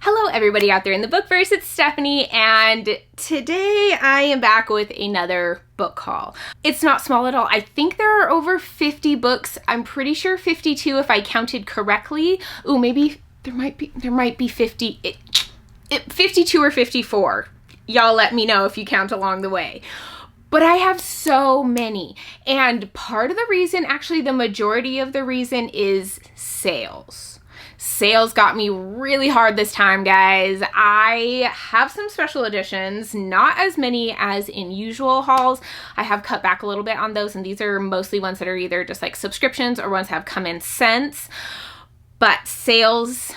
Hello everybody out there in the bookverse, it's Stephanie, and today I am back with another book haul. It's not small at all. I think there are over 50 books. I'm pretty sure 52 if I counted correctly. Ooh, maybe there might be 52 or 54. Y'all let me know if you count along the way. But I have so many, and part of the reason, actually the majority of the reason, is sales. Sales got me really hard this time, guys. I have some special editions, not as many as in usual hauls. I have cut back a little bit on those, and these are mostly ones that are either just like subscriptions or ones that have come in since. But sales,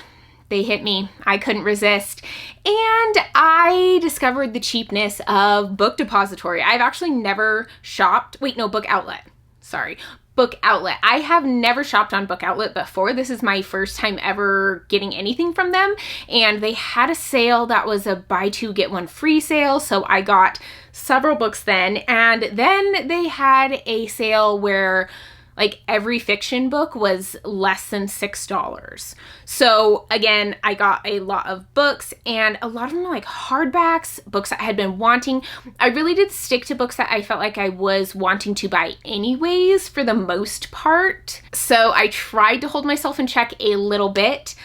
they hit me. I couldn't resist. And I discovered the cheapness of Book Depository. I've actually never shopped, Book Owlette. Sorry. Book Owlette. I have never shopped on Book Owlette before. This is my first time ever getting anything from them, and they had a sale that was a buy two get one free sale, so I got several books then. And then they had a sale where like every fiction book was less than $6. So again, I got a lot of books, and a lot of them are like hardbacks, books that I had been wanting. I really did stick to books that I felt like I was wanting to buy anyways for the most part. So I tried to hold myself in check a little bit,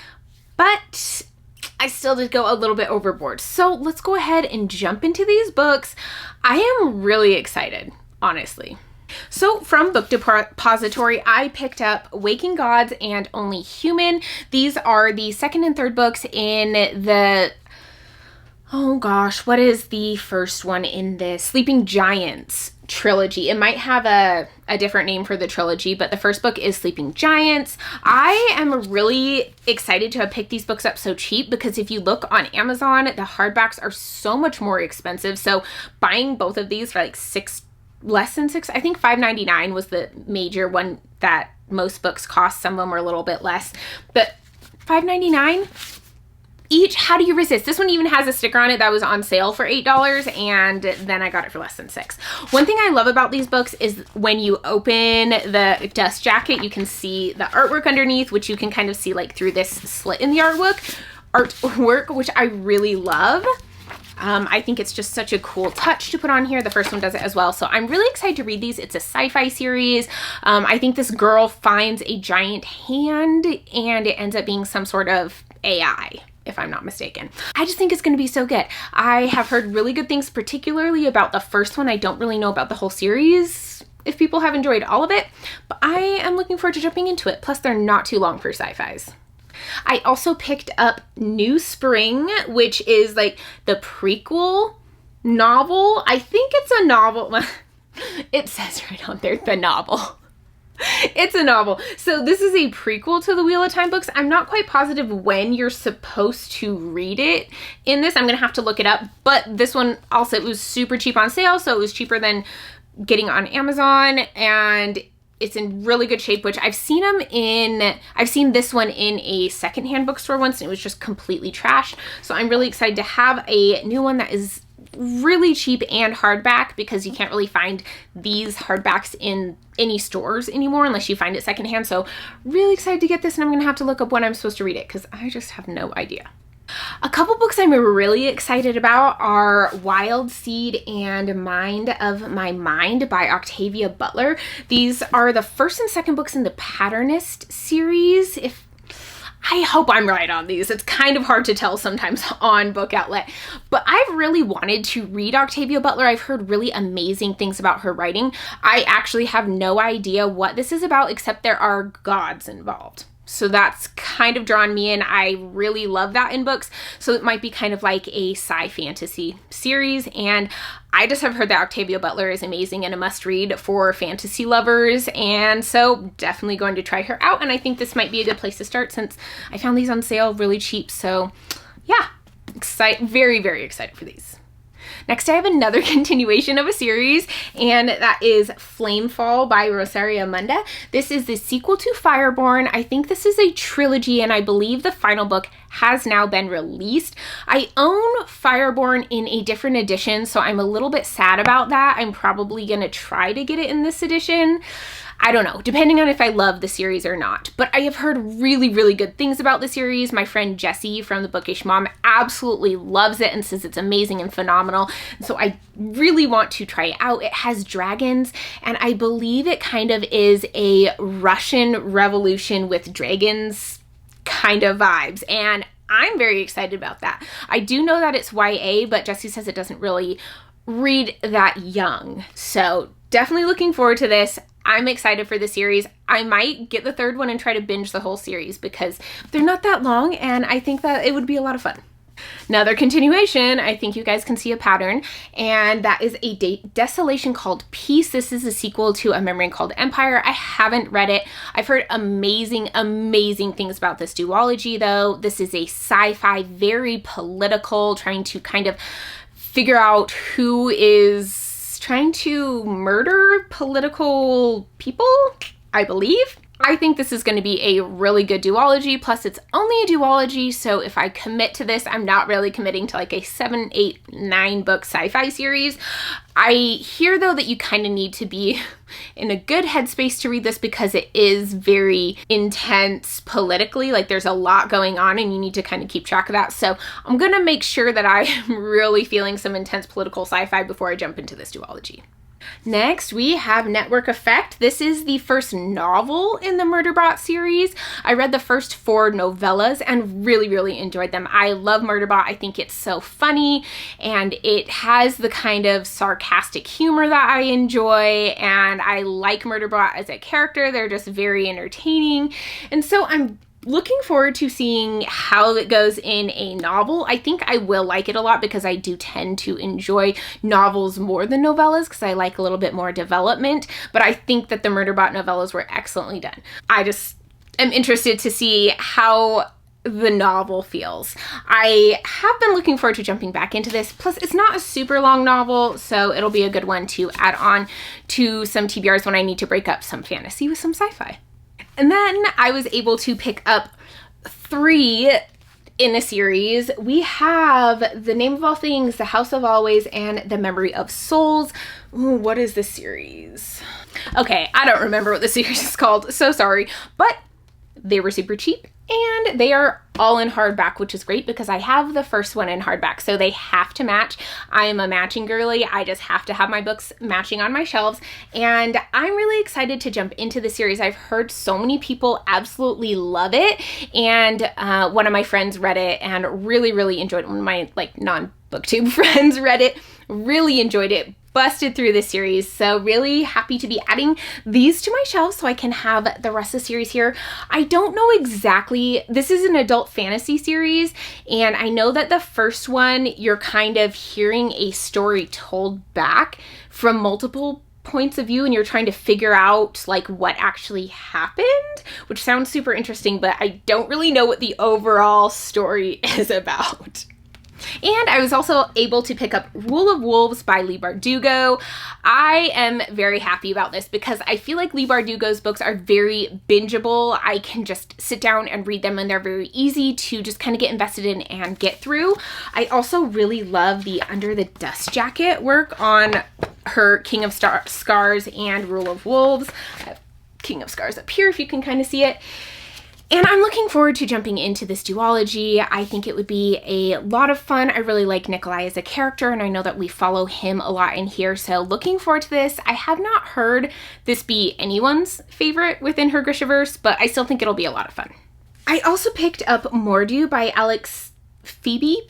but I still did go a little bit overboard. So let's go ahead and jump into these books. I am really excited, honestly. So from Book Depository, I picked up Waking Gods and Only Human. These are the second and third books in the, oh gosh, what is the first one in this? Sleeping Giants trilogy. It might have a different name for the trilogy, but the first book is Sleeping Giants. I am really excited to have picked these books up so cheap, because if you look on Amazon, the hardbacks are so much more expensive. So buying both of these for like less than $6, I think $5.99 was the major one that most books cost. Some of them are a little bit less, but $5.99 each. How do you resist? This one even has a sticker on it that was on sale for $8, and then I got it for less than $6. One thing I love about these books is when you open the dust jacket, you can see the artwork underneath, which you can kind of see like through this slit in the artwork, which I really love. I think it's just such a cool touch to put on here. The first one does it as well. So I'm really excited to read these. It's a sci-fi series. I think this girl finds a giant hand, and it ends up being some sort of AI, if I'm not mistaken. I just think it's going to be so good. I have heard really good things, particularly about the first one. I don't really know about the whole series, if people have enjoyed all of it, but I am looking forward to jumping into it. Plus, they're not too long for sci-fis. I also picked up New Spring, which is like the prequel novel. I think it's a novel. It says right on there, the novel. It's a novel. So this is a prequel to the Wheel of Time books. I'm not quite positive when you're supposed to read it in this. I'm going to have to look it up. But this one also, it was super cheap on sale, so it was cheaper than getting on Amazon, and it's in really good shape, which I've seen this one in a secondhand bookstore once, and it was just completely trash. So I'm really excited to have a new one that is really cheap and hardback, because you can't really find these hardbacks in any stores anymore unless you find it secondhand. So really excited to get this, and I'm gonna have to look up when I'm supposed to read it, because I just have no idea. A couple books I'm really excited about are Wild Seed and Mind of My Mind by Octavia Butler. These are the first and second books in the Patternist series. I hope I'm right on these. It's kind of hard to tell sometimes on Book Outlet, but I've really wanted to read Octavia Butler. I've heard really amazing things about her writing. I actually have no idea what this is about, except there are gods involved. So that's kind of drawn me in. I really love that in books. So it might be kind of like a sci-fantasy series. And I just have heard that Octavia Butler is amazing and a must read for fantasy lovers. And so definitely going to try her out. And I think this might be a good place to start, since I found these on sale really cheap. So yeah, very, very excited for these. Next, I have another continuation of a series, and that is Flamefall by Rosaria Munda. This is the sequel to Fireborn. I think this is a trilogy, and I believe the final book has now been released. I own Fireborn in a different edition, so I'm a little bit sad about that. I'm probably going to try to get it in this edition. I don't know, depending on if I love the series or not. But I have heard really, really good things about the series. My friend Jessie from The Bookish Mom absolutely loves it and says it's amazing and phenomenal. So I really want to try it out. It has dragons, and I believe it kind of is a Russian Revolution with dragons kind of vibes. And I'm very excited about that. I do know that it's YA, but Jessie says it doesn't really read that young. So definitely looking forward to this. I'm excited for the series. I might get the third one and try to binge the whole series because they're not that long, and I think that it would be a lot of fun. Another continuation, I think you guys can see a pattern, and that is a Desolation Called Peace. This is a sequel to A Memory Called Empire. I haven't read it. I've heard amazing, amazing things about this duology, though. This is a sci-fi, very political, trying to kind of figure out who is trying to murder political people, I believe. I think this is going to be a really good duology, plus it's only a duology, so if I commit to this, I'm not really committing to like a 7, 8, 9 book sci-fi series. I hear, though, that you kind of need to be in a good headspace to read this because it is very intense politically. Like, there's a lot going on and you need to kind of keep track of that. So I'm going to make sure that I am really feeling some intense political sci-fi before I jump into this duology. Next, we have Network Effect. This is the first novel in the Murderbot series. I read the first 4 novellas and really, really enjoyed them. I love Murderbot. I think it's so funny, and it has the kind of sarcastic humor that I enjoy, and I like Murderbot as a character. They're just very entertaining, and so I'm looking forward to seeing how it goes in a novel. I think I will like it a lot because I do tend to enjoy novels more than novellas because I like a little bit more development, but I think that the Murderbot novellas were excellently done. I just am interested to see how the novel feels. I have been looking forward to jumping back into this. Plus, it's not a super long novel, so it'll be a good one to add on to some TBRs when I need to break up some fantasy with some sci-fi. And then I was able to pick up 3 in a series. We have The Name of All Things, The House of Always, and The Memory of Souls. Ooh, what is this series? Okay, I don't remember what the series is called, so sorry. But they were super cheap, and they are all in hardback, which is great because I have the first one in hardback, so they have to match. I am a matching girly. I just have to have my books matching on my shelves, and I'm really excited to jump into the series. I've heard so many people absolutely love it, and one of my friends read it and really, really enjoyed it. One of my non-booktube friends read it, really enjoyed it, busted through this series, so really happy to be adding these to my shelf so I can have the rest of the series here. I don't know exactly, this is an adult fantasy series, and I know that the first one, you're kind of hearing a story told back from multiple points of view, and you're trying to figure out like what actually happened, which sounds super interesting, but I don't really know what the overall story is about. And I was also able to pick up Rule of Wolves by Leigh Bardugo. I am very happy about this because I feel like Leigh Bardugo's books are very bingeable. I can just sit down and read them, and they're very easy to just kind of get invested in and get through. I also really love the Under the Dust Jacket work on her King of Scars and Rule of Wolves. I have King of Scars up here if you can kind of see it. And I'm looking forward to jumping into this duology. I think it would be a lot of fun. I really like Nikolai as a character, and I know that we follow him a lot in here, so looking forward to this. I have not heard this be anyone's favorite within her Grishaverse, but I still think it'll be a lot of fun. I also picked up Mordu by Alex Phoebe,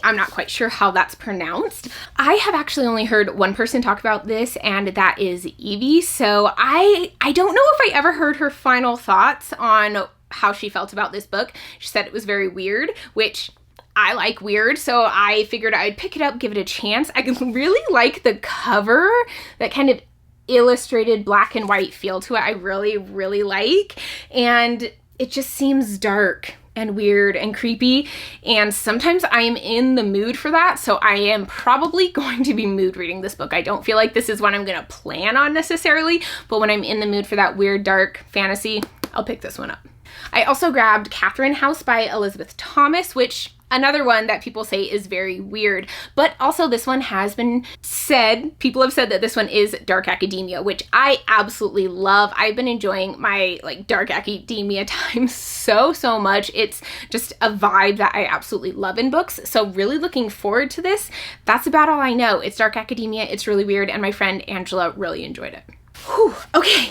I'm not quite sure how that's pronounced. I have actually only heard one person talk about this, and that is Evie, so I don't know if I ever heard her final thoughts on how she felt about this book. She said it was very weird, which I like weird, so I figured I'd pick it up, give it a chance. I really like the cover, that kind of illustrated black and white feel to it. I really, really like, and it just seems dark and weird and creepy, and sometimes I am in the mood for that, so I am probably going to be mood reading this book. I don't feel like this is what I'm gonna plan on necessarily, but when I'm in the mood for that weird, dark fantasy, I'll pick this one up. I also grabbed Catherine House by Elizabeth Thomas, which Another one that people say is very weird, but also this one has been said, people have said that this one is dark academia, which I absolutely love. I've been enjoying my like dark academia time so much. It's just a vibe that I absolutely love in books. So really looking forward to this. That's about all I know. It's dark academia, it's really weird, and my friend Angela really enjoyed it. Whew, okay,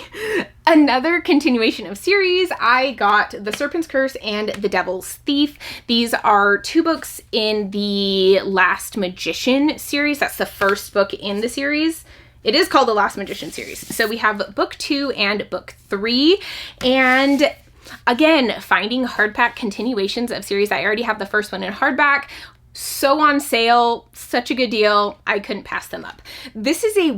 another continuation of series. I got The Serpent's Curse and The Devil's Thief. These are 2 books in the Last Magician series. That's the first book in the series. It is called the Last Magician series. So we have book 2 and book 3. And again, finding hardback continuations of series. I already have the first one in hardback. So on sale, such a good deal. I couldn't pass them up. This is a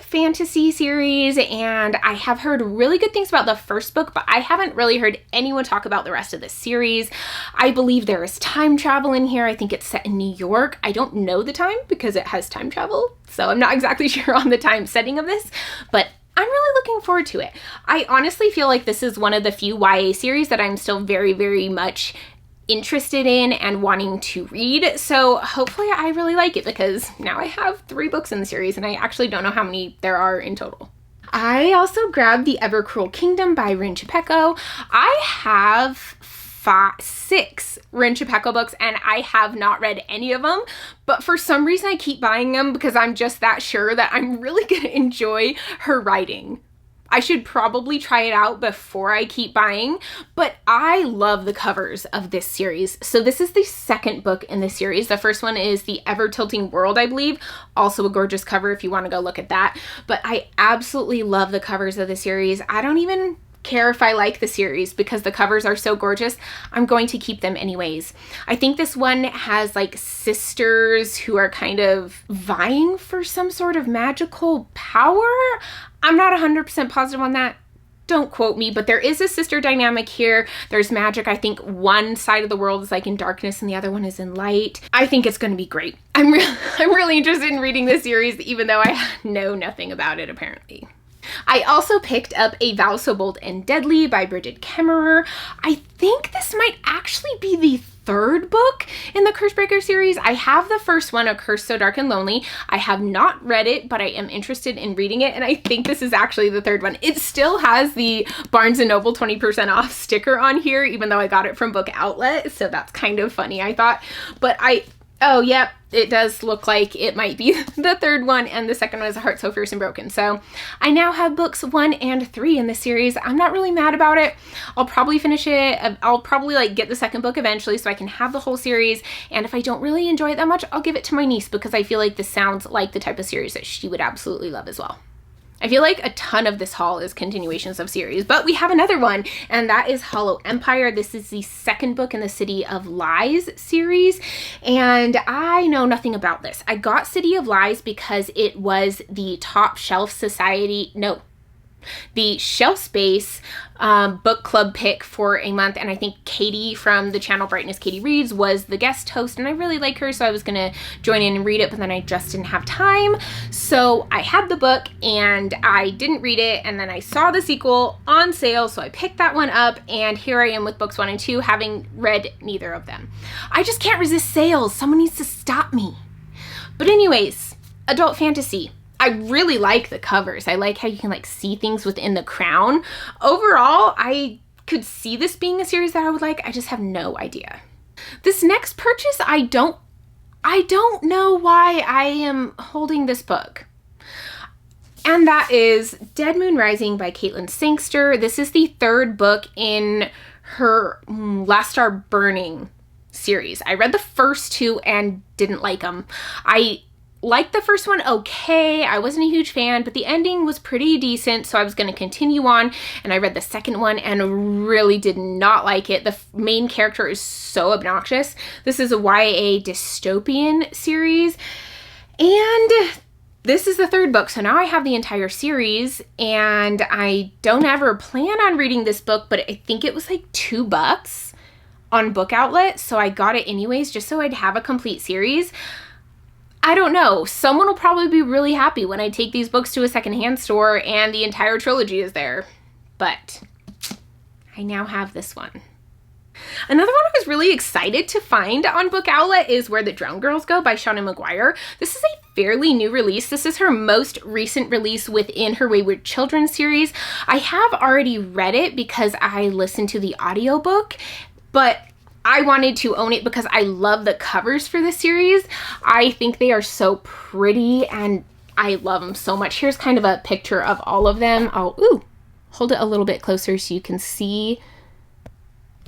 fantasy series, and I have heard really good things about the first book, but I haven't really heard anyone talk about the rest of the series. I believe there is time travel in here. I think it's set in New York. I don't know the time because it has time travel, so I'm not exactly sure on the time setting of this, but I'm really looking forward to it. I honestly feel like this is one of the few YA series that I'm still very much interested in and wanting to read. So hopefully I really like it, because now I have 3 books in the series and I actually don't know how many there are in total. I also grabbed the Evercruel Kingdom by Rin Chupeco. I have 6 Rin Chupeco books and I have not read any of them, but for some reason I keep buying them because I'm just that sure that I'm really gonna enjoy her writing. I should probably try it out before I keep buying, but I love the covers of this series. So this is the second book in the series. The first one is The Ever Tilting World, I believe. Also a gorgeous cover if you want to go look at that. But I absolutely love the covers of the series. I don't even care if I like the series because the covers are so gorgeous. I'm going to keep them anyways. I think this one has like sisters who are kind of vying for some sort of magical power. I'm not 100% positive on that. Don't quote me, but there is a sister dynamic here. There's magic. I think one side of the world is like in darkness and the other one is in light. I think it's going to be great. I'm really interested in reading this series, even though I know nothing about it apparently. I also picked up A Vow So Bold and Deadly by Bridget Kemmerer. I think this might actually be the 3rd book in the Cursebreaker series. I have the first one, A Curse So Dark and Lonely. I have not read it, but I am interested in reading it, and I think this is actually the 3rd one. It still has the Barnes & Noble 20% off sticker on here, even though I got it from Book Outlet, so that's kind of funny, I thought. But oh, yep, it does look like it might be the 3rd one, and the second one is A Heart So Fierce and Broken. So I now have books 1 and 3 in this series. I'm not really mad about it. I'll probably finish it. I'll probably like get the second book eventually so I can have the whole series. And if I don't really enjoy it that much, I'll give it to my niece because I feel like this sounds like the type of series that she would absolutely love as well. I feel like a ton of this haul is continuations of series, but we have another one, and that is Hollow Empire. This is the 2nd book in the City of Lies series, and I know nothing about this. I got City of Lies because it was the Top Shelf Society, the Shelf Space book club pick for a month, and I think Katie from the channel Brightness Katie Reads was the guest host, and I really like her, so I was gonna join in and read it, but then I just didn't have time. So I had the book and I didn't read it, and then I saw the sequel on sale, so I picked that one up, and here I am with books 1 and 2, having read neither of them. I just can't resist sales. Someone needs to stop me. But anyways, adult fantasy. I really like the covers. I like how you can like see things within the crown. Overall, I could see this being a series that I would like. I just have no idea. This next purchase, I don't know why I am holding this book. And that is Dead Moon Rising by Caitlin Sangster. This is the 3rd book in her Last Star Burning series. I read the first 2 and didn't like them. I liked the first one okay. I wasn't a huge fan, but the ending was pretty decent, so I was going to continue on, and I read the second one and really did not like it. The main character is so obnoxious. This is a YA dystopian series, and this is the 3rd book, so now I have the entire series, and I don't ever plan on reading this book, but I think it was like $2 on Book Outlet, so I got it anyways just so I'd have a complete series. I don't know. Someone will probably be really happy when I take these books to a secondhand store and the entire trilogy is there. But I now have this one. Another one I was really excited to find on Book Owlette is Where the Drowned Girls Go by Shauna Maguire. This is a fairly new release. This is her most recent release within her Wayward Children series. I have already read it because I listened to the audiobook, but I wanted to own it because I love the covers for this series. I think they are so pretty and I love them so much. Here's kind of a picture of all of them. I'll hold it a little bit closer so you can see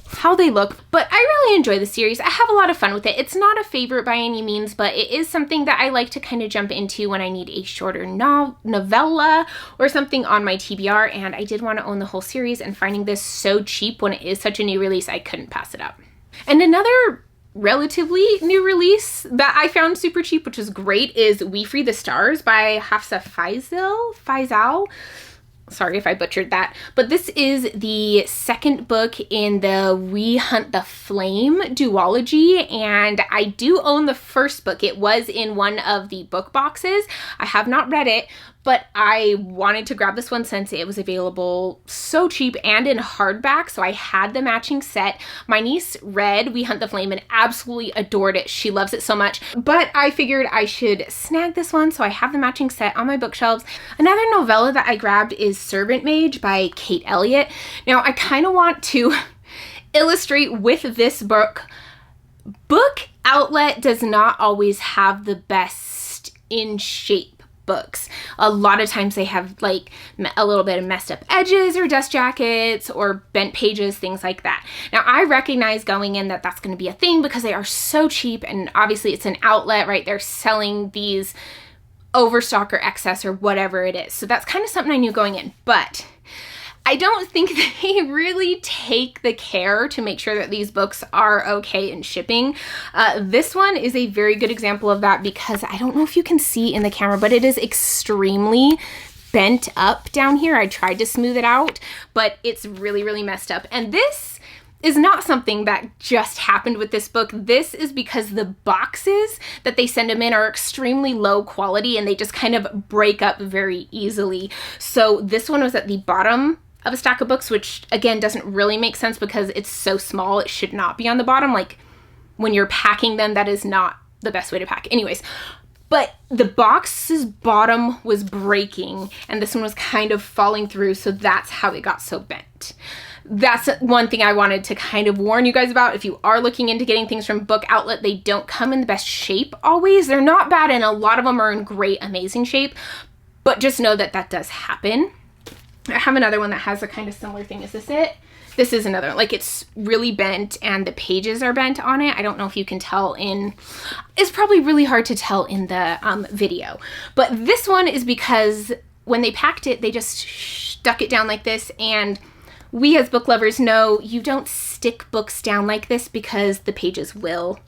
how they look, but I really enjoy the series. I have a lot of fun with it. It's not a favorite by any means, but it is something that I like to kind of jump into when I need a shorter novella or something on my TBR, and I did want to own the whole series, and finding this so cheap when it is such a new release, I couldn't pass it up. And another relatively new release that I found super cheap, which is great, is We Free the Stars by Hafsa Faizal. Sorry if I butchered that, but this is the second book in the We Hunt the Flame duology, and I do own the first book. It was in one of the book boxes. I have not read it, but I wanted to grab this one since it was available so cheap and in hardback, so I had the matching set. My niece read We Hunt the Flame and absolutely adored it. She loves it so much, but I figured I should snag this one, so I have the matching set on my bookshelves. Another novella that I grabbed is Servant Mage by Kate Elliott. Now, I kind of want to illustrate with this book. Book Owlette does not always have the best in shape books. A lot of times they have like a little bit of messed up edges or dust jackets or bent pages, things like that. Now, I recognize going in that that's going to be a thing because they are so cheap, and obviously it's an outlet, right? They're selling these overstock or excess or whatever it is. So that's kind of something I knew going in, but I don't think they really take the care to make sure that these books are okay in shipping. This one is a very good example of that because I don't know if you can see in the camera, but it is extremely bent up down here. I tried to smooth it out, but it's really, really messed up. And this is not something that just happened with this book. This is because the boxes that they send them in are extremely low quality and they just kind of break up very easily. So this one was at the bottom of a stack of books, which again doesn't really make sense because it's so small. It should not be on the bottom. Like when you're packing them, that is not the best way to pack. Anyways, but the box's bottom was breaking and this one was kind of falling through, so that's how it got so bent. That's one thing I wanted to kind of warn you guys about. If you are looking into getting things from Book Owlette, they don't come in the best shape always. They're not bad, and a lot of them are in great, amazing shape, but just know that that does happen. I have another one that has a kind of similar thing. Is this it? This is another one. Like, it's really bent and the pages are bent on it. I don't know if you can tell it's probably really hard to tell in the video. But this one is because when they packed it, they just stuck it down like this, and we as book lovers know you don't stick books down like this because the pages will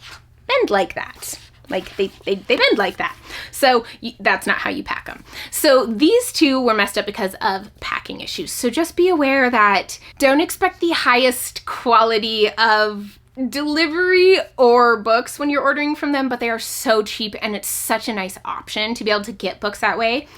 bend like that. Like they bend like that. So that's not how you pack them. So these two were messed up because of packing issues. So just be aware that don't expect the highest quality of delivery or books when you're ordering from them, but they are so cheap and it's such a nice option to be able to get books that way.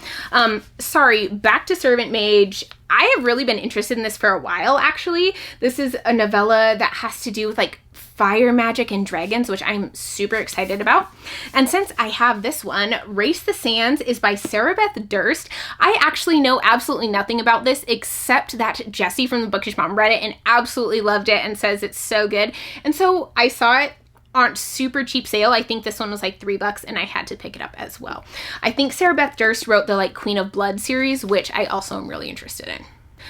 Sorry, back to Servant Mage. I have really been interested in this for a while, actually. This is a novella that has to do with like fire magic and dragons, which I'm super excited about. And since I have this one, Race the Sands is by Sarah Beth Durst. I actually know absolutely nothing about this except that Jessie from the Bookish Mom read it and absolutely loved it and says it's so good. And so I saw it on super cheap sale. I think this one was like $3 and I had to pick it up as well. I think Sarah Beth Durst wrote the like Queen of Blood series, which I also am really interested in.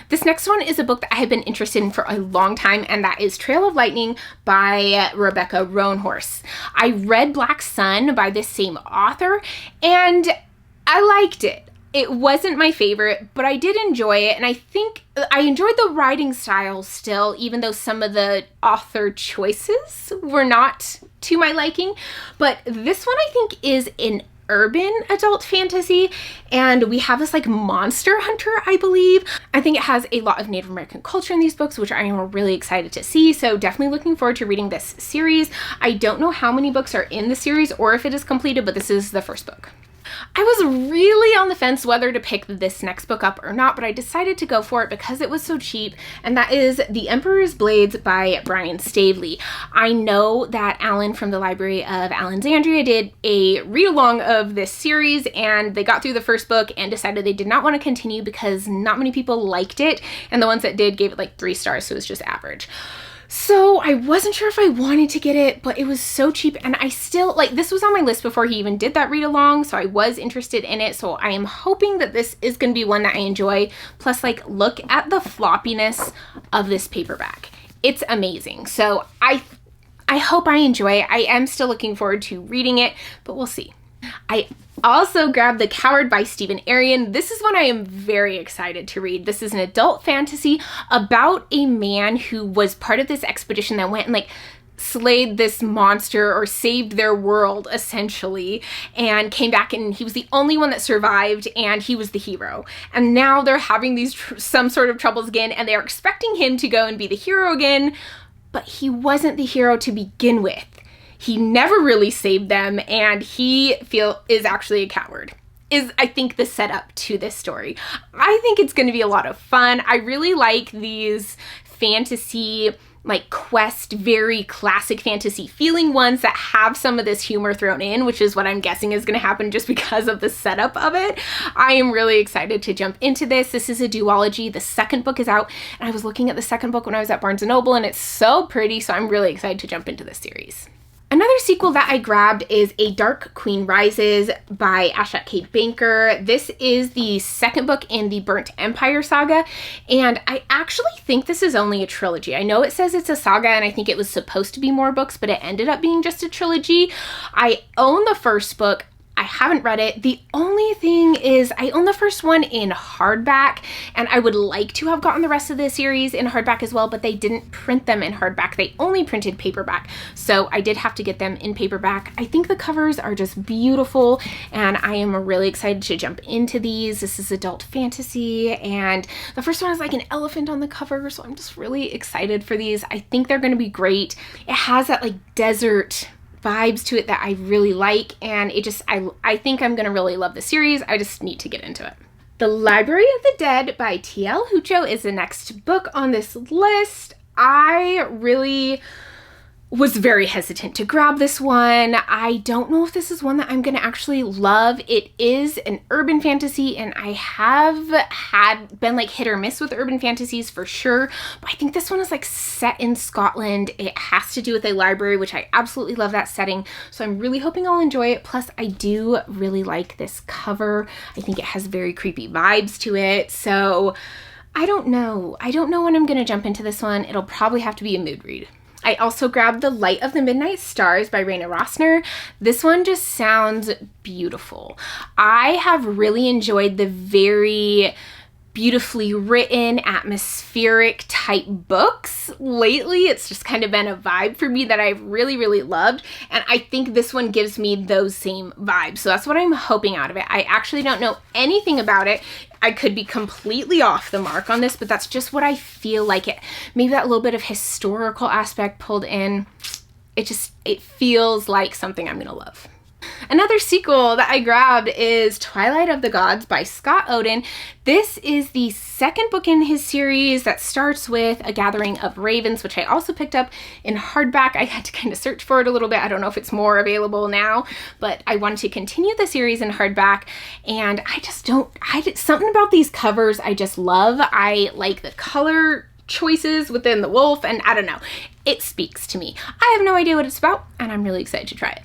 This next one is a book that I have been interested in for a long time, and that is Trail of Lightning by Rebecca Roanhorse. I read Black Sun by this same author, and I liked it. It wasn't my favorite, but I did enjoy it, and I think I enjoyed the writing style still, even though some of the author choices were not to my liking. But this one I think is an urban adult fantasy, and we have this like monster hunter, I believe. I think it has a lot of Native American culture in these books, which I am really excited to see, so definitely looking forward to reading this series. I don't know how many books are in the series or if it is completed, but this is the first book. I was really on the fence whether to pick this next book up or not, but I decided to go for it because it was so cheap, and that is The Emperor's Blades by Brian Staveley. I know that Alan from the Library of Alexandria did a read-along of this series, and they got through the first book and decided they did not want to continue because not many people liked it, and the ones that did gave it like 3 stars, so it was just average. So I wasn't sure if I wanted to get it, but it was so cheap, and I still, like, this was on my list before he even did that read along, so I was interested in it, so I am hoping that this is going to be one that I enjoy. Plus, like, look at the floppiness of this paperback. It's amazing. So I hope I enjoy it. I am still looking forward to reading it, but we'll see. I also grabbed The Coward by Stephen Arion. This is one I am very excited to read. This is an adult fantasy about a man who was part of this expedition that went and like slayed this monster or saved their world essentially, and came back, and he was the only one that survived, and he was the hero. And now they're having these some sort of troubles again, and they're expecting him to go and be the hero again, but he wasn't the hero to begin with. He never really saved them, and he is actually a coward, is I think the setup to this story. I think it's going to be a lot of fun. I really like these fantasy, like quest, very classic fantasy feeling ones that have some of this humor thrown in, which is what I'm guessing is going to happen just because of the setup of it. I am really excited to jump into this. This is a duology. The second book is out, and I was looking at the second book when I was at Barnes & Noble, and it's so pretty, so I'm really excited to jump into this series. Another sequel that I grabbed is A Dark Queen Rises by Ashat K. Banker. This is the second book in the Burnt Empire saga, and I actually think this is only a trilogy. I know it says it's a saga, and I think it was supposed to be more books, but it ended up being just a trilogy. I own the first book. I haven't read it. The only thing is I own the first one in hardback, and I would like to have gotten the rest of the series in hardback as well, but they didn't print them in hardback. They only printed paperback, so I did have to get them in paperback. I think the covers are just beautiful, and I am really excited to jump into these. This is adult fantasy, and the first one is like an elephant on the cover, so I'm just really excited for these. I think they're going to be great. It has that like desert vibes to it that I really like, and it just, I think I'm gonna really love the series. I just need to get into it. The Library of the Dead by T.L. Hucho is the next book on this list. I really was very hesitant to grab this one. I don't know if this is one that I'm gonna actually love. It is an urban fantasy, and I have been like hit or miss with urban fantasies for sure, but I think this one is like set in Scotland. It has to do with a library, which I absolutely love that setting, so I'm really hoping I'll enjoy it. Plus, I do really like this cover. I think it has very creepy vibes to it, so I don't know when I'm gonna jump into this one. It'll probably have to be a mood read. I also grabbed The Light of the Midnight Stars by Raina Rossner. This one just sounds beautiful. I have really enjoyed the very beautifully written, atmospheric type books lately. It's just kind of been a vibe for me that I've really, really loved, and I think this one gives me those same vibes. So that's what I'm hoping out of it. I actually don't know anything about it. I could be completely off the mark on this, but that's just what I feel like it. Maybe that little bit of historical aspect pulled in. It feels like something I'm gonna love. Another sequel that I grabbed is Twilight of the Gods by Scott Oden. This is the second book in his series that starts with A Gathering of Ravens, which I also picked up in hardback. I had to kind of search for it a little bit. I don't know if it's more available now, but I wanted to continue the series in hardback, and something about these covers I just love. I like the color choices within the wolf, and I don't know. It speaks to me. I have no idea what it's about, and I'm really excited to try it.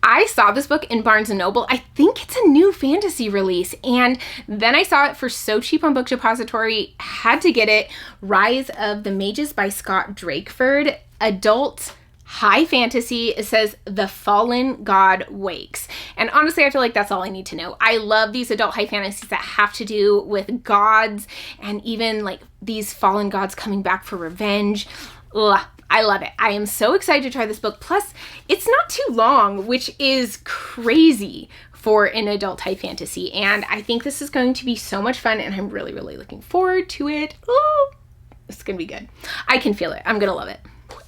I saw this book in Barnes & Noble. I think it's a new fantasy release, and then I saw it for so cheap on Book Depository, had to get it. Rise of the Mages by Scott Drakeford. Adult high fantasy. It says the fallen god wakes. And honestly, I feel like that's all I need to know. I love these adult high fantasies that have to do with gods, and even like these fallen gods coming back for revenge. Ugh. I love it. I am so excited to try this book. Plus, it's not too long, which is crazy for an adult high fantasy. And I think this is going to be so much fun, and I'm really, really looking forward to it. Oh, it's going to be good. I can feel it. I'm going to love it.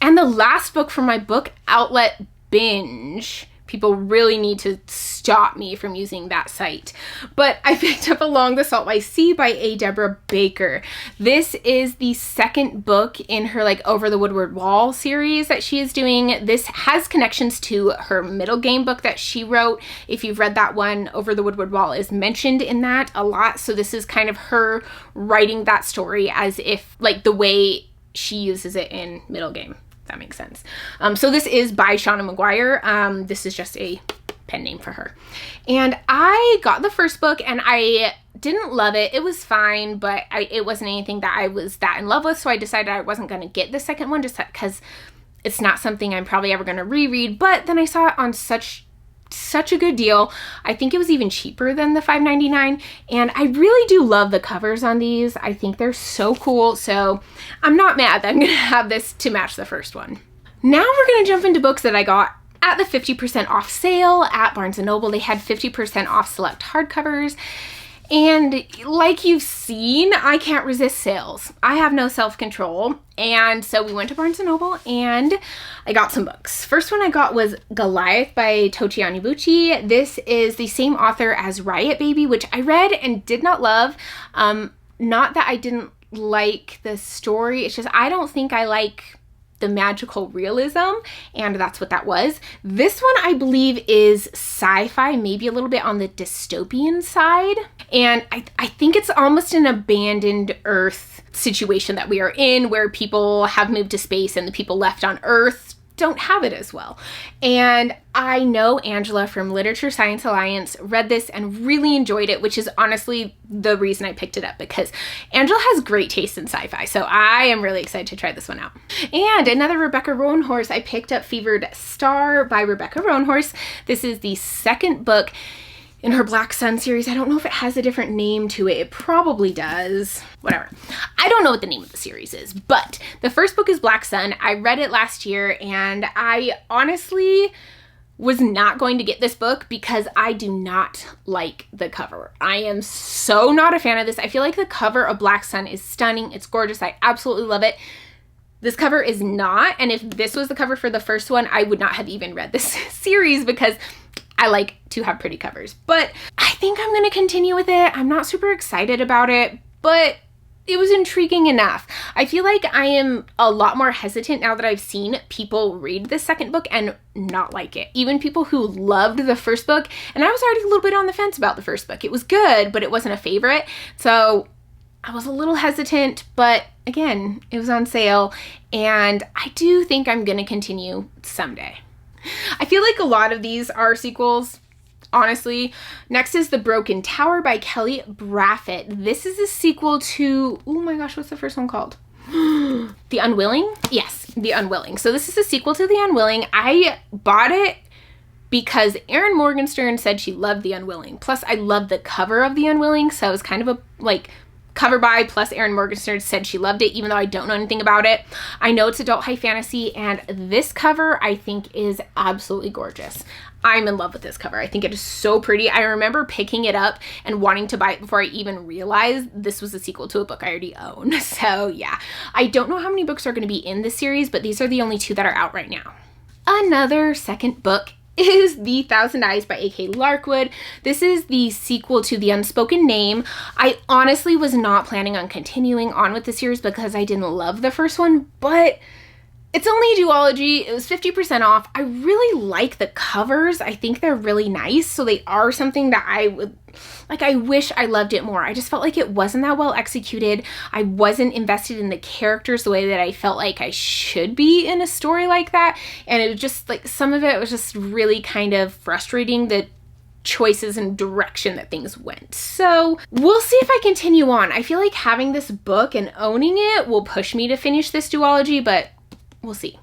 And the last book from my book Owlette binge People really need to stop me from using that site. But I picked up Along the Salt by Sea by A. Deborah Baker. This is the second book in her like Over the Woodward Wall series that she is doing. This has connections to her middle game book that she wrote. If you've read that one, Over the Woodward Wall is mentioned in that a lot. So this is kind of her writing that story as if like the way she uses it in middle game. That makes sense. So this is by Shauna McGuire. This is just a pen name for her. And I got the first book and I didn't love it. It was fine, but it wasn't anything that I was that in love with. So I decided I wasn't going to get the second one just because it's not something I'm probably ever going to reread. But then I saw it on such a good deal. I think it was even cheaper than the $5.99, and I really do love the covers on these. I think they're so cool, so I'm not mad that I'm gonna have this to match the first one. Now we're gonna jump into books that I got at the 50% off sale at Barnes & Noble. They had 50% off select hardcovers. And like you've seen, I can't resist sales. I have no self-control. And so we went to Barnes & Noble and I got some books. First one I got was Goliath by Tochi Onyebuchi. This is the same author as Riot Baby, which I read and did not love. Not that I didn't like the story. It's just I don't think I like the magical realism, and that's what that was. This one I believe is sci-fi, maybe a little bit on the dystopian side, and I think it's almost an abandoned Earth situation that we are in, where people have moved to space and the people left on Earth don't have it as well. And I know Angela from Literature Science Alliance read this and really enjoyed it, which is honestly the reason I picked it up, because Angela has great taste in sci-fi. So I am really excited to try this one out. And another Rebecca Roanhorse, I picked up Fevered Star by Rebecca Roanhorse. This is the second book in her Black Sun series. I don't know if it has a different name to it. It probably does. Whatever. I don't know what the name of the series is, but the first book is Black Sun. I read it last year and I honestly was not going to get this book because I do not like the cover. I am so not a fan of this. I feel like the cover of Black Sun is stunning. It's gorgeous. I absolutely love it. This cover is not, and if this was the cover for the first one, I would not have even read this series because I like to have pretty covers. But I think I'm going to continue with it. I'm not super excited about it, but it was intriguing enough. I feel like I am a lot more hesitant now that I've seen people read the second book and not like it. Even people who loved the first book, and I was already a little bit on the fence about the first book. It was good, but it wasn't a favorite. So I was a little hesitant, but again, it was on sale, and I do think I'm going to continue someday. I feel like a lot of these are sequels, honestly. Next is The Broken Tower by Kelly Braffett. This is a sequel to, oh my gosh, what's the first one called? The Unwilling? Yes, The Unwilling. So this is a sequel to The Unwilling. I bought it because Erin Morgenstern said she loved The Unwilling. Plus, I love the cover of The Unwilling, so it was kind of a, like, cover by, plus Erin Morgenstern said she loved it, even though I don't know anything about it. I know it's adult high fantasy, and this cover I think is absolutely gorgeous. I'm in love with this cover. I think it is so pretty. I remember picking it up and wanting to buy it before I even realized this was a sequel to a book I already own. So yeah, I don't know how many books are going to be in this series, but these are the only two that are out right now. Another second book is The Thousand Eyes by A.K. Larkwood. This is the sequel to The Unspoken Name. I honestly was not planning on continuing on with the series because I didn't love the first one, but it's only a duology. It was 50% off. I really like the covers. I think they're really nice. So they are something that I would, like, I wish I loved it more. I just felt like it wasn't that well executed. I wasn't invested in the characters the way that I felt like I should be in a story like that. And it was just like, some of it was just really kind of frustrating, the choices and direction that things went. So we'll see if I continue on. I feel like having this book and owning it will push me to finish this duology, but we'll see.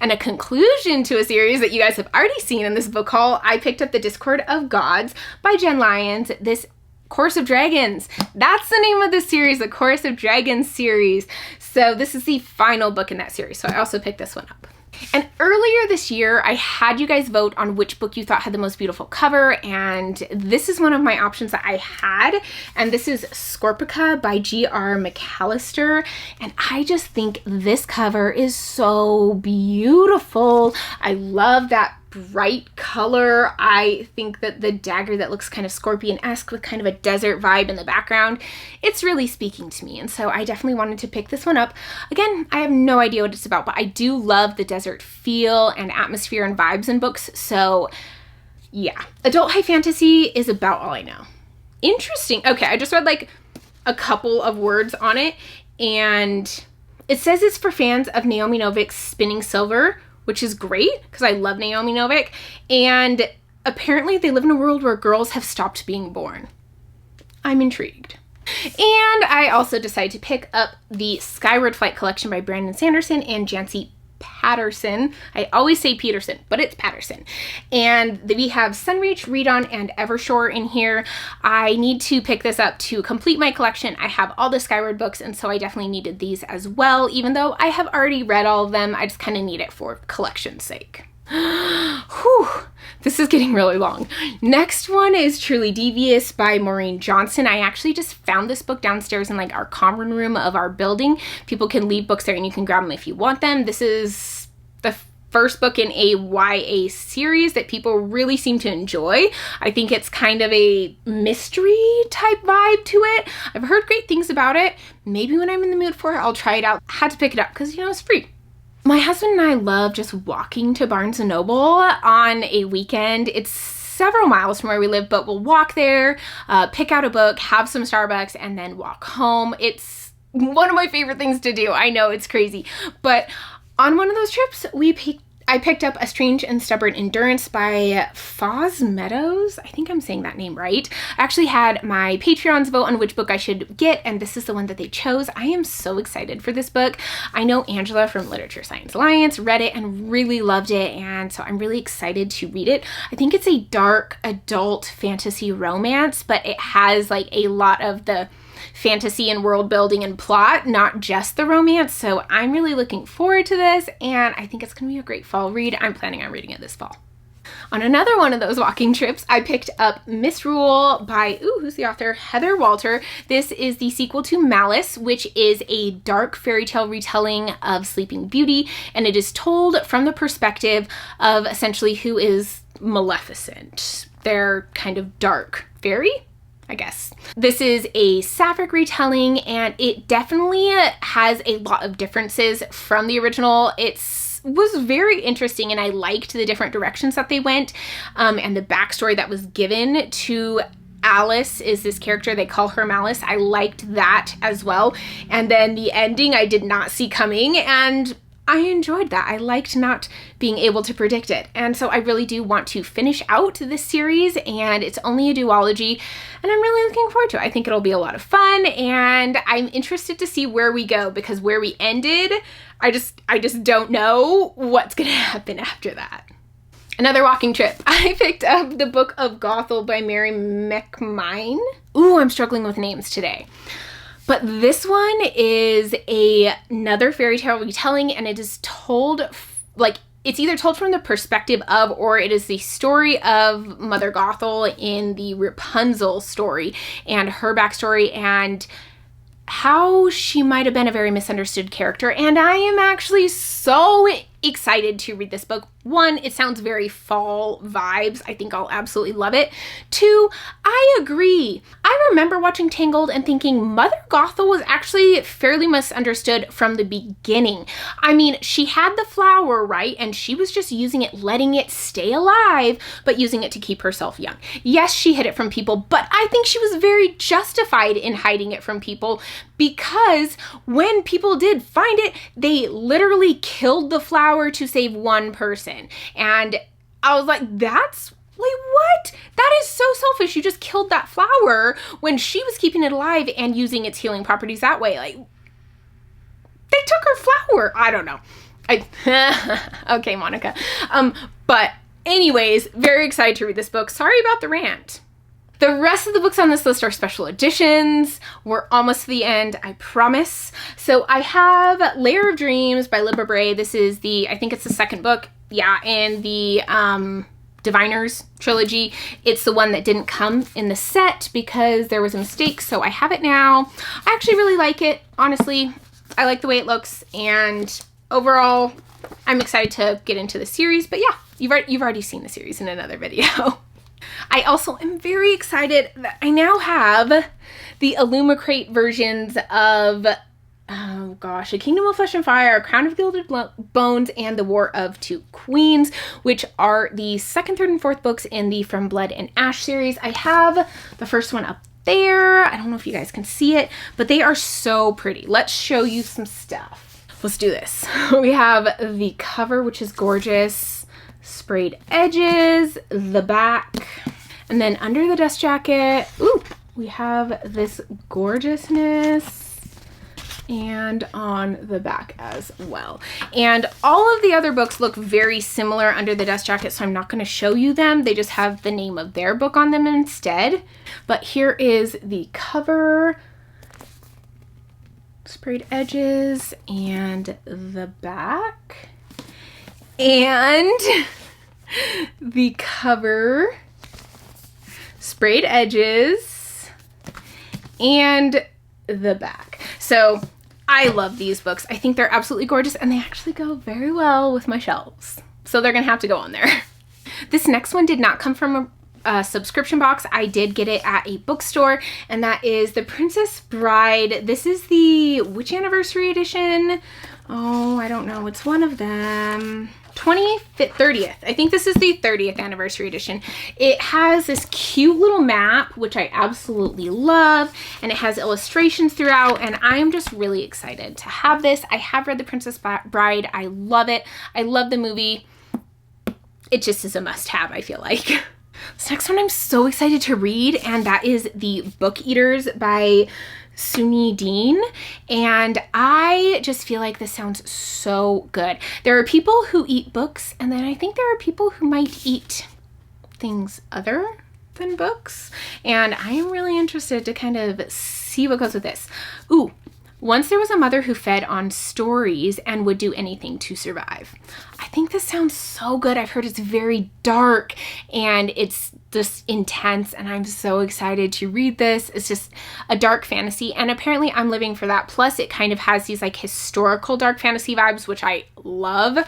And a conclusion to a series that you guys have already seen in this book haul, I picked up The Discord of Gods by Jen Lyons. This Chorus of Dragons, that's the name of the series, the Chorus of Dragons series. So this is the final book in that series. So I also picked this one up. And earlier this year, I had you guys vote on which book you thought had the most beautiful cover, and this is one of my options that I had, and this is Scorpica by G.R. McAllister, and I just think this cover is so beautiful. I love that bright color. I think that the dagger that looks kind of scorpion-esque with kind of a desert vibe in the background, it's really speaking to me. And so I definitely wanted to pick this one up. Again, I have no idea what it's about, but I do love the desert feel and atmosphere and vibes in books. So yeah, adult high fantasy is about all I know. Interesting. Okay, I just read like a couple of words on it, and it says it's for fans of Naomi Novik's Spinning Silver, which is great because I love Naomi Novik. And apparently they live in a world where girls have stopped being born. I'm intrigued. And I also decided to pick up the Skyward Flight collection by Brandon Sanderson and Jancy Patterson. I always say Peterson, but it's Patterson. And we have Sunreach, Read On, and Evershore in here. I need to pick this up to complete my collection. I have all the Skyward books, and so I definitely needed these as well. Even though I have already read all of them, I just kind of need it for collection's sake. Whew, this is getting really long. Next one is Truly Devious by Maureen Johnson. I actually just found this book downstairs in like our common room of our building. People can leave books there and you can grab them if you want them. This is the first book in a YA series that people really seem to enjoy. I think it's kind of a mystery type vibe to it. I've heard great things about it. Maybe when I'm in the mood for it, I'll try it out. I had to pick it up because, you know, it's free. My husband and I love just walking to Barnes & Noble on a weekend. It's several miles from where we live, but we'll walk there, pick out a book, have some Starbucks, and then walk home. It's one of my favorite things to do. I know, it's crazy. But on one of those trips, I picked up A Strange and Stubborn Endurance by Foz Meadows. I think I'm saying that name right. I actually had my Patreons vote on which book I should get, and this is the one that they chose. I am so excited for this book. I know Angela from Literature Science Alliance read it and really loved it, and so I'm really excited to read it. I think it's a dark adult fantasy romance, but it has like a lot of the fantasy and world building and plot, not just the romance. So I'm really looking forward to this, and I think it's gonna be a great fall read. I'm planning on reading it this fall. On another one of those walking trips, I picked up Misrule by, who's the author? Heather Walter. This is the sequel to Malice, which is a dark fairy tale retelling of Sleeping Beauty, and it is told from the perspective of essentially who is Maleficent. They're kind of dark fairy, I guess. This is a sapphic retelling, and it definitely has a lot of differences from the original. It was very interesting, and I liked the different directions that they went, and the backstory that was given to Alice is this character. They call her Malice. I liked that as well. And then the ending I did not see coming, and I enjoyed that. I liked not being able to predict it. And so I really do want to finish out this series, and it's only a duology, and I'm really looking forward to it. I think it'll be a lot of fun, and I'm interested to see where we go, because where we ended, I just don't know what's gonna happen after that. Another walking trip. I picked up the Book of Gothel by Mary McMine. I'm struggling with names today. But this one is another fairy tale retelling, and it is told, like, it's either told from the perspective of, or it is the story of Mother Gothel in the Rapunzel story and her backstory and how she might have been a very misunderstood character. And I am actually so excited to read this book. One, it sounds very fall vibes. I think I'll absolutely love it. Two, I agree. I remember watching Tangled and thinking Mother Gothel was actually fairly misunderstood from the beginning. I mean, she had the flower, right? And she was just using it, letting it stay alive, but using it to keep herself young. Yes, she hid it from people, but I think she was very justified in hiding it from people, because when people did find it, they literally killed the flower to save one person. And I was like, that's, like, what? That is so selfish. You just killed that flower when she was keeping it alive and using its healing properties that way. Like, they took her flower. I don't know. Okay, Monica. But anyways, very excited to read this book. Sorry about the rant. The rest of the books on this list are special editions. We're almost to the end, I promise. So I have Layer of Dreams by Libra Bray. This is I think it's the second book, in the Diviners trilogy. It's the one that didn't come in the set because there was a mistake, so I have it now. I actually really like it, honestly. I like the way it looks, and overall, I'm excited to get into the series, but yeah, you've already seen the series in another video. I also am very excited that I now have the Illumicrate versions of, oh gosh, A Kingdom of Flesh and Fire, Crown of Gilded Bones, and The War of Two Queens, which are the second, third, and fourth books in the From Blood and Ash series. I have the first one up there. I don't know if you guys can see it, but they are so pretty. Let's show you some stuff. Let's do this. We have the cover, which is gorgeous. Sprayed edges, the back, and then under the dust jacket, ooh, we have this gorgeousness, and on the back as well. And all of the other books look very similar under the dust jacket, so I'm not going to show you them. They just have the name of their book on them instead. But here is the cover, sprayed edges, and the back. And the cover, sprayed edges, and the back. So I love these books. I think they're absolutely gorgeous, and they actually go very well with my shelves. So they're gonna have to go on there. This next one did not come from a subscription box. I did get it at a bookstore, and that is The Princess Bride. This is the, which anniversary edition? Oh, I don't know. It's one of them. 30th. I think this is the 30th anniversary edition. It has this cute little map, which I absolutely love, and it has illustrations throughout, and I'm just really excited to have this. I have read The Princess Bride. I love it. I love the movie. It just is a must-have, I feel like. This next one I'm so excited to read, and that is The Book Eaters by Suni Dean, and I just feel like this sounds so good. There are people who eat books, and then I think there are people who might eat things other than books, and I am really interested to kind of see what goes with this. Ooh, once there was a mother who fed on stories and would do anything to survive. I think this sounds so good. I've heard it's very dark and it's just intense, and I'm so excited to read this. It's just a dark fantasy, and apparently I'm living for that. Plus it kind of has these like historical dark fantasy vibes, which I love.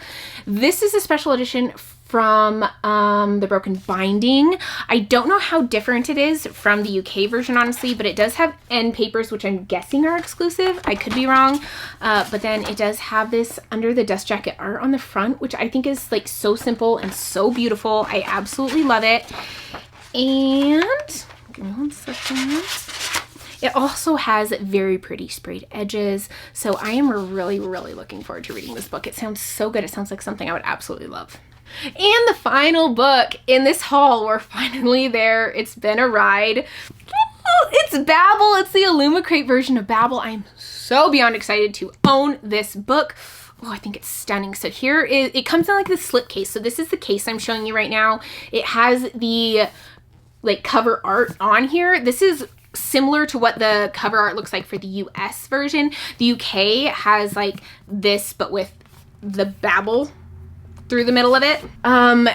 This is a special edition from the Broken Binding. I don't know how different it is from the UK version, honestly, but it does have end papers, which I'm guessing are exclusive. I could be wrong. But then it does have this under the dust jacket art on the front, which I think is like so simple and so beautiful. I absolutely love it. And give me one second. It also has very pretty sprayed edges. So I am really, really looking forward to reading this book. It sounds so good. It sounds like something I would absolutely love. And the final book in this haul, we're finally there. It's been a ride. It's Babble. It's the Illumicrate version of Babble. I'm so beyond excited to own this book. Oh, I think it's stunning. So here is, it comes in like this slip case. So this is the case I'm showing you right now. It has the like cover art on here. This is similar to what the cover art looks like for the US version. The UK has like this, but with the Babble through the middle of it.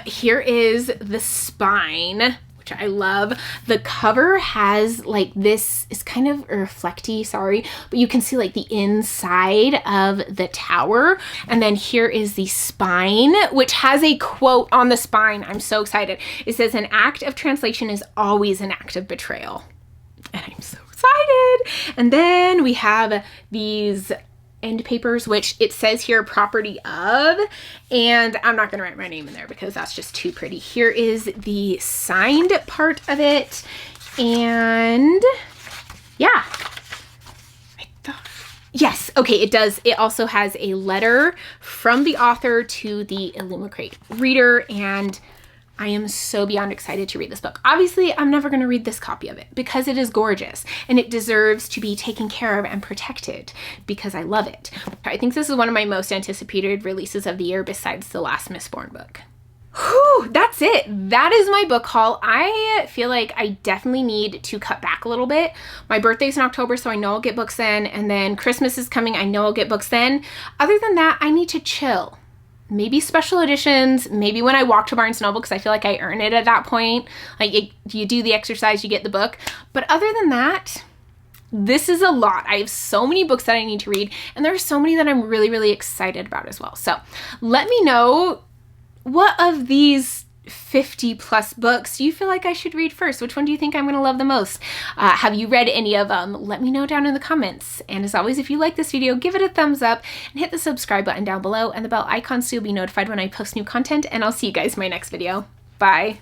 Here is the spine, which I love. The cover has like this, is kind of reflecty, sorry, but you can see like the inside of the tower. And then here is the spine, which has a quote on the spine. I'm so excited. It says, "An act of translation is always an act of betrayal." And I'm so excited. And then we have these end papers, which it says here property of, and I'm not going to write my name in there because that's just too pretty. Here is the signed part of it, and yeah, yes, okay, it does. It also has a letter from the author to the Illumicrate reader, and I am so beyond excited to read this book. Obviously, I'm never going to read this copy of it because it is gorgeous and it deserves to be taken care of and protected because I love it. I think this is one of my most anticipated releases of the year besides the last Mistborn book. Whew, that's it. That is my book haul. I feel like I definitely need to cut back a little bit. My birthday's in October, so I know I'll get books then, and then Christmas is coming. I know I'll get books then. Other than that, I need to chill. Maybe special editions, maybe when I walk to Barnes & Noble, because I feel like I earn it at that point. Like you do the exercise, you get the book. But other than that, this is a lot. I have so many books that I need to read, and there are so many that I'm really, really excited about as well. So let me know, what of these 50 plus books do you feel like I should read first? Which one do you think I'm going to love the most? Have you read any of them? Let me know down in the comments. And as always, if you like this video, give it a thumbs up and hit the subscribe button down below and the bell icon so you'll be notified when I post new content. And I'll see you guys in my next video. Bye.